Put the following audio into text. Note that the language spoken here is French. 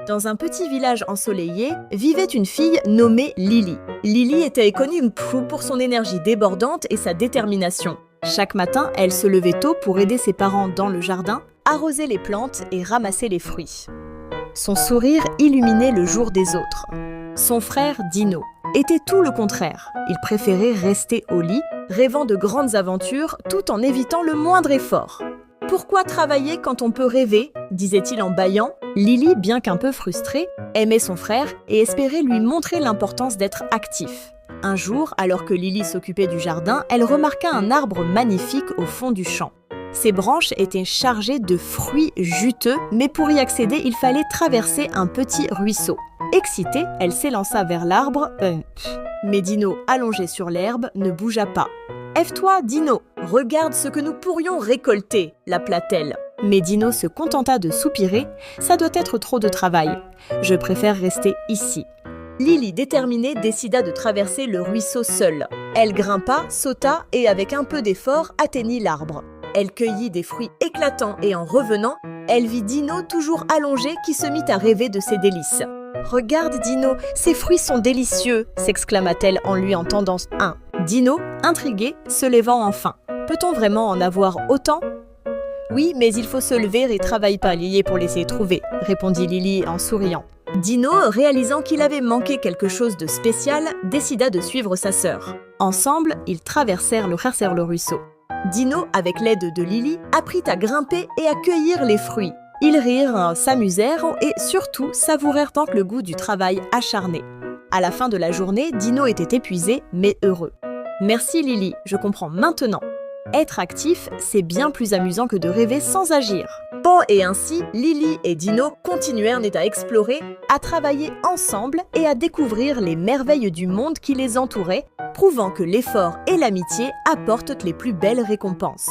Dans un petit village ensoleillé, vivait une fille nommée Lily. Lily était connue pour son énergie débordante et sa détermination. Chaque matin, elle se levait tôt pour aider ses parents dans le jardin, arroser les plantes et ramasser les fruits. Son sourire illuminait le jour des autres. Son frère, Dino, était tout le contraire. Il préférait rester au lit, rêvant de grandes aventures tout en évitant le moindre effort. « Pourquoi travailler quand on peut rêver ?» disait-il en bâillant. Lily, bien qu'un peu frustrée, aimait son frère et espérait lui montrer l'importance d'être actif. Un jour, alors que Lily s'occupait du jardin, elle remarqua un arbre magnifique au fond du champ. Ses branches étaient chargées de fruits juteux, mais pour y accéder, il fallait traverser un petit ruisseau. Excitée, elle s'élança vers l'arbre, mais Dino, allongé sur l'herbe, ne bougea pas. « Ève-toi, Dino, regarde ce que nous pourrions récolter » l'appela-t-elle. Mais Dino se contenta de soupirer. « Ça doit être trop de travail. Je préfère rester ici. » Lily, déterminée, décida de traverser le ruisseau seule. Elle grimpa, sauta et avec un peu d'effort atteignit l'arbre. Elle cueillit des fruits éclatants et en revenant, elle vit Dino toujours allongé qui se mit à rêver de ses délices. « Regarde Dino, ces fruits sont délicieux !» s'exclama-t-elle en lui en tendant un. Dino, intrigué, se levant enfin. « Peut-on vraiment en avoir autant ?»« Oui, mais il faut se lever et travailler palier pour laisser trouver » répondit Lily en souriant. Dino, réalisant qu'il avait manqué quelque chose de spécial, décida de suivre sa sœur. Ensemble, ils traversèrent le ruisseau. Dino, avec l'aide de Lily, apprit à grimper et à cueillir les fruits. Ils rirent, s'amusèrent et surtout savourèrent tant que le goût du travail acharné. À la fin de la journée, Dino était épuisé mais heureux. « Merci Lily, je comprends maintenant. Être actif, c'est bien plus amusant que de rêver sans agir. » Bon, et ainsi, Lily et Dino continuèrent à explorer, à travailler ensemble et à découvrir les merveilles du monde qui les entourait, prouvant que l'effort et l'amitié apportent les plus belles récompenses.